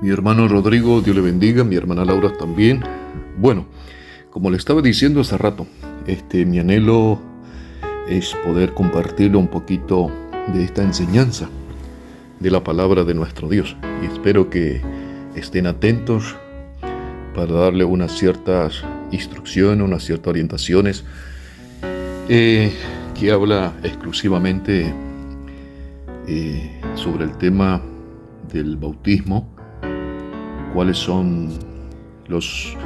Mi hermano Rodrigo, Dios le bendiga, mi hermana Laura también. Bueno, como le estaba diciendo hace rato, mi anhelo es poder compartirle un poquito de esta enseñanza de la palabra de nuestro Dios. Y espero que estén atentos para darle unas ciertas instrucciones, unas ciertas orientaciones que habla exclusivamente sobre el tema del bautismo, cuáles son los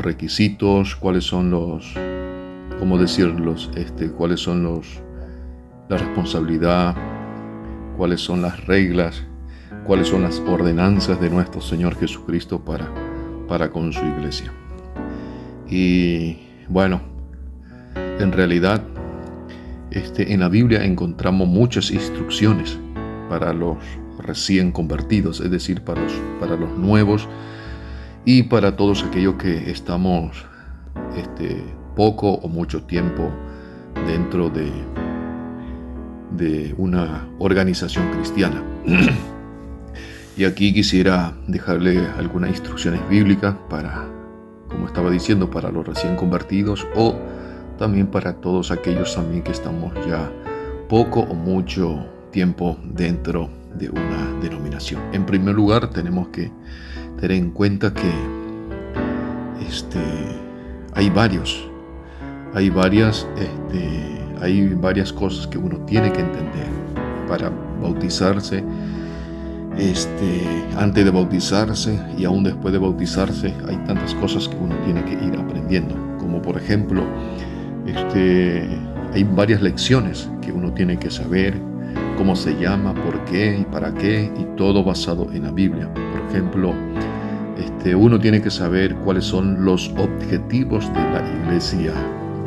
requisitos, cuáles son cuáles son la responsabilidad, cuáles son las reglas, cuáles son las ordenanzas de nuestro Señor Jesucristo para con su iglesia. Y bueno, en realidad en la Biblia encontramos muchas instrucciones para los recién convertidos, es decir, para los nuevos y para todos aquellos que estamos poco o mucho tiempo dentro de una organización cristiana. Y aquí quisiera dejarle algunas instrucciones bíblicas para, como estaba diciendo, para los recién convertidos o también para todos aquellos también que estamos ya poco o mucho tiempo dentro de una denominación. En primer lugar, tenemos que tener en cuenta que hay varias cosas que uno tiene que entender para bautizarse. Antes de bautizarse y aún después de bautizarse, hay tantas cosas que uno tiene que ir aprendiendo, como por ejemplo, hay varias lecciones que uno tiene que saber, cómo se llama, por qué y para qué, y todo basado en la Biblia. Por ejemplo, uno tiene que saber cuáles son los objetivos de la iglesia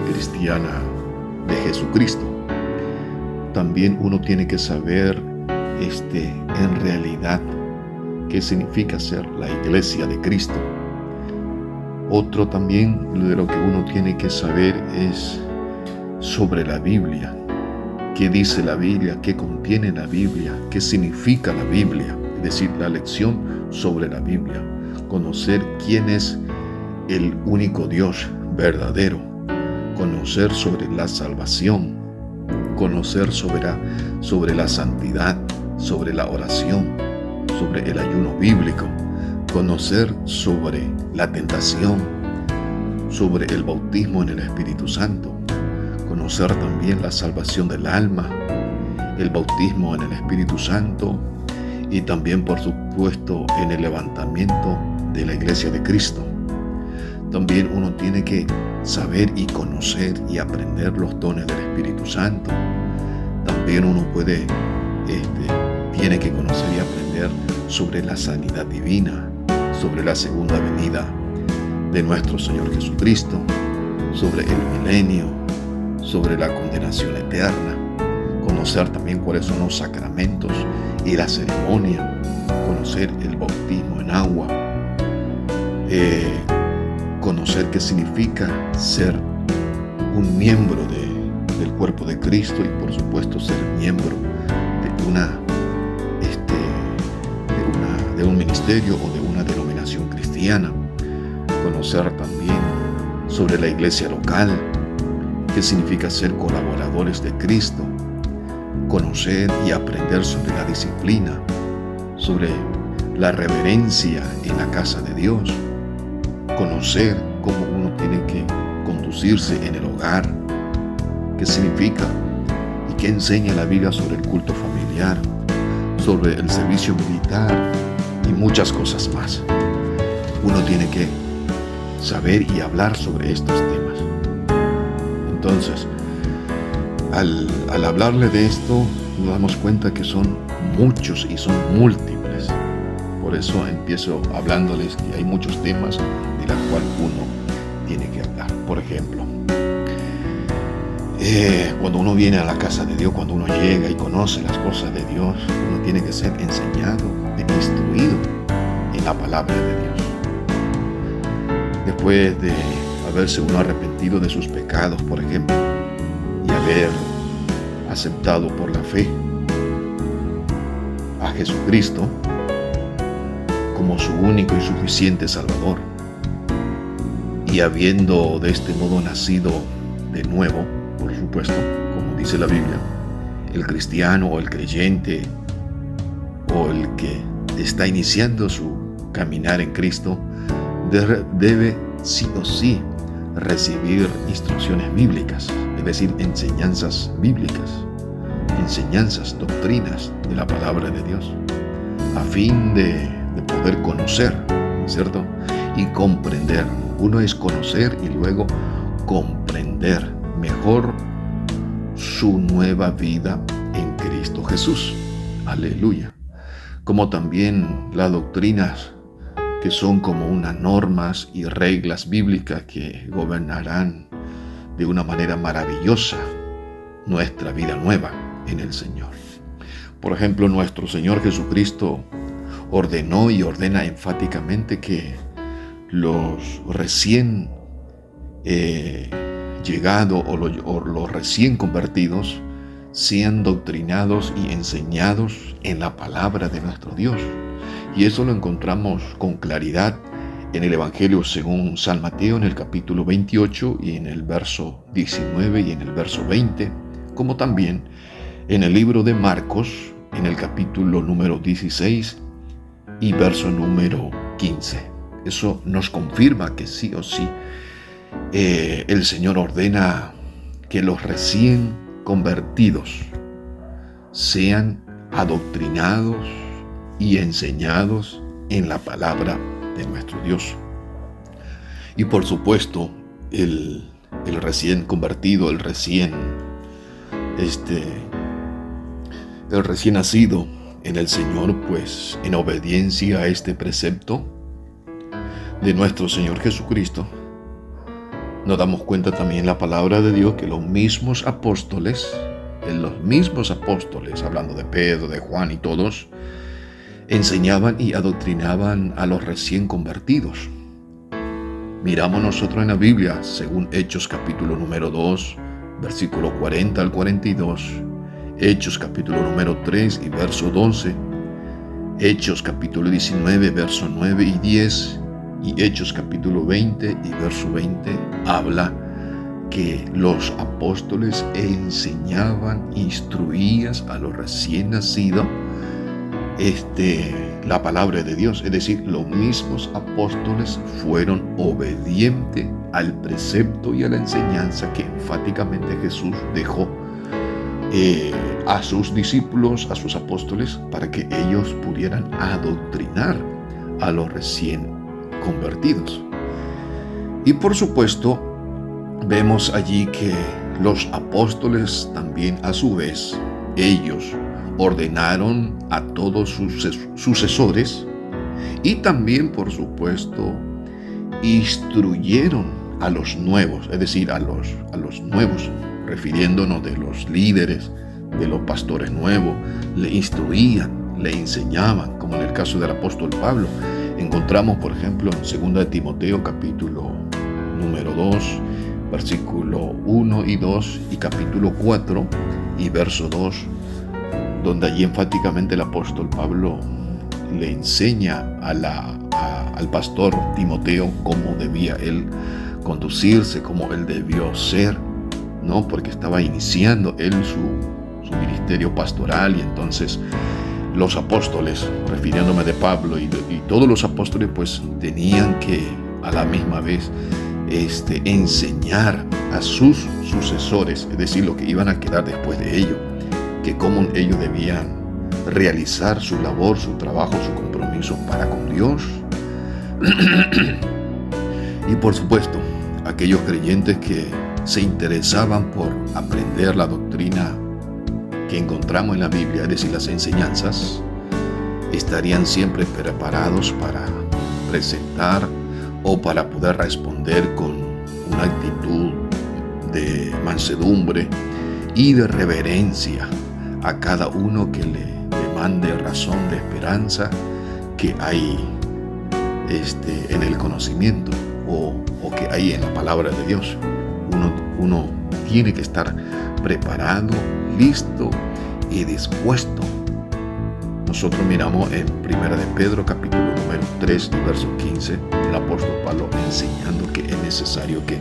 cristiana de Jesucristo. También uno tiene que saber en realidad qué significa ser la iglesia de Cristo. Otro también de lo que uno tiene que saber es sobre la Biblia. ¿Qué dice la Biblia? ¿Qué contiene la Biblia? ¿Qué significa la Biblia? Es decir, la lección sobre la Biblia. Conocer quién es el único Dios verdadero. Conocer sobre la salvación. Conocer sobre la santidad, sobre la oración, sobre el ayuno bíblico. Conocer sobre la tentación, sobre el bautismo en el Espíritu Santo. Conocer también la salvación del alma, el bautismo en el Espíritu Santo y también, por supuesto, en el levantamiento de la iglesia de Cristo. También uno tiene que saber y conocer y aprender los dones del Espíritu Santo. También uno tiene que conocer y aprender sobre la sanidad divina, sobre la segunda venida de nuestro Señor Jesucristo, sobre el milenio, sobre la condenación eterna, conocer también cuáles son los sacramentos y la ceremonia, conocer el bautismo en agua, conocer qué significa ser un miembro del cuerpo de Cristo y por supuesto ser miembro de un ministerio o de una denominación cristiana, conocer también sobre la iglesia local, qué significa ser colaboradores de Cristo, conocer y aprender sobre la disciplina, sobre la reverencia en la casa de Dios, conocer cómo uno tiene que conducirse en el hogar, qué significa y qué enseña la Biblia sobre el culto familiar, sobre el servicio militar y muchas cosas más. Uno tiene que saber y hablar sobre estos temas. Entonces, al hablarle de esto, nos damos cuenta que son muchos y son múltiples. Por eso empiezo hablándoles que hay muchos temas de los cuales uno tiene que hablar. Por ejemplo, cuando uno viene a la casa de Dios, cuando uno llega y conoce las cosas de Dios, uno tiene que ser enseñado e instruido en la palabra de Dios. Después de haberse uno arrepentido de sus pecados, por ejemplo, y haber aceptado por la fe a Jesucristo como su único y suficiente Salvador. Y habiendo de este modo nacido de nuevo, por supuesto, como dice la Biblia, el cristiano o el creyente o el que está iniciando su caminar en Cristo debe sí o sí recibir instrucciones bíblicas, es decir, enseñanzas bíblicas, enseñanzas, doctrinas de la palabra de Dios, a fin de poder conocer, ¿cierto? Y comprender. Uno es conocer y luego comprender mejor su nueva vida en Cristo Jesús. Aleluya. Como también las doctrinas que son como unas normas y reglas bíblicas que gobernarán de una manera maravillosa nuestra vida nueva en el Señor. Por ejemplo, nuestro Señor Jesucristo ordenó y ordena enfáticamente que los recién llegados o los recién convertidos sean doctrinados y enseñados en la palabra de nuestro Dios. Y eso lo encontramos con claridad en el Evangelio según San Mateo, en el capítulo 28 y en el verso 19 y en el verso 20, como también en el libro de Marcos, en el capítulo número 16 y verso número 15. Eso nos confirma que sí o sí el Señor ordena que los recién convertidos sean adoctrinados y enseñados en la palabra de nuestro Dios. Y por supuesto, el recién convertido, el recién nacido en el Señor, pues en obediencia a este precepto de nuestro Señor Jesucristo, nos damos cuenta también en la palabra de Dios que los mismos apóstoles, hablando de Pedro, de Juan y todos, enseñaban y adoctrinaban a los recién convertidos. Miramos nosotros en la Biblia, según Hechos capítulo número 2, versículo 40 al 42, Hechos capítulo número 3 y verso 12, Hechos capítulo 19, verso 9 y 10, y Hechos capítulo 20 y verso 20, habla que los apóstoles enseñaban, instruían a los recién nacidos la palabra de Dios. Es decir, los mismos apóstoles fueron obedientes al precepto y a la enseñanza que enfáticamente Jesús dejó a sus discípulos, a sus apóstoles, para que ellos pudieran adoctrinar a los recién convertidos. Y por supuesto, vemos allí que los apóstoles también a su vez, ellos ordenaron a todos sus sucesores y también, por supuesto, instruyeron a los nuevos, es decir, a los nuevos, refiriéndonos de los líderes, de los pastores nuevos, le instruían, le enseñaban, como en el caso del apóstol Pablo. Encontramos, por ejemplo, en 2 de Timoteo, capítulo número 2, versículo 1 y 2, y capítulo 4 y verso 2, donde allí enfáticamente el apóstol Pablo le enseña al pastor Timoteo cómo debía él conducirse, cómo él debió ser, ¿no? Porque estaba iniciando él su ministerio pastoral, y entonces los apóstoles, refiriéndome de Pablo y todos los apóstoles, pues tenían que a la misma vez enseñar a sus sucesores, es decir, lo que iban a quedar después de ellos, que cómo ellos debían realizar su labor, su trabajo, su compromiso para con Dios. Y por supuesto, aquellos creyentes que se interesaban por aprender la doctrina que encontramos en la Biblia, es decir, las enseñanzas, estarían siempre preparados para presentar o para poder responder con una actitud de mansedumbre y de reverencia a cada uno que le demande razón de esperanza que hay en el conocimiento o que hay en la palabra de Dios. Uno tiene que estar preparado, listo y dispuesto, no nosotros miramos en Primera de Pedro, capítulo número 3, verso 15, el apóstol Pablo enseñando que es necesario que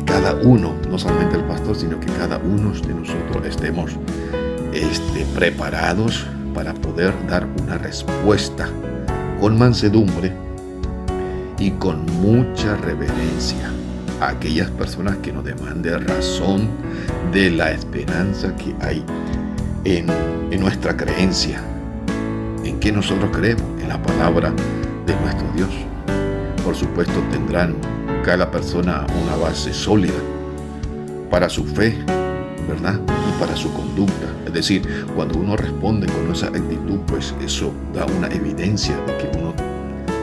cada uno, no solamente el pastor, sino que cada uno de nosotros estemos preparados para poder dar una respuesta con mansedumbre y con mucha reverencia a aquellas personas que nos demanden razón de la esperanza que hay en nuestra creencia, en que nosotros creemos, en la palabra de nuestro Dios. Por supuesto, tendrán cada persona una base sólida para su fe, ¿verdad? Y para su conducta. Es decir, cuando uno responde con esa actitud, pues eso da una evidencia de que uno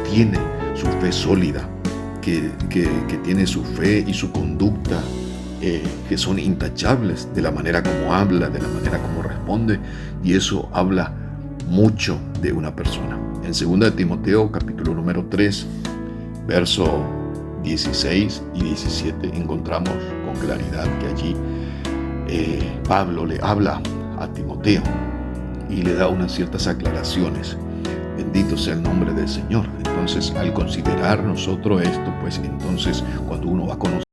tiene su fe sólida, que tiene su fe y su conducta que son intachables, de la manera como habla, de la manera como responde, y eso habla mucho de una persona. En 2 de Timoteo, capítulo número 3, verso 16 y 17, encontramos con claridad que allí Pablo le habla a Timoteo y le da unas ciertas aclaraciones. Bendito sea el nombre del Señor. Entonces, al considerar nosotros esto, pues entonces cuando uno va a conocer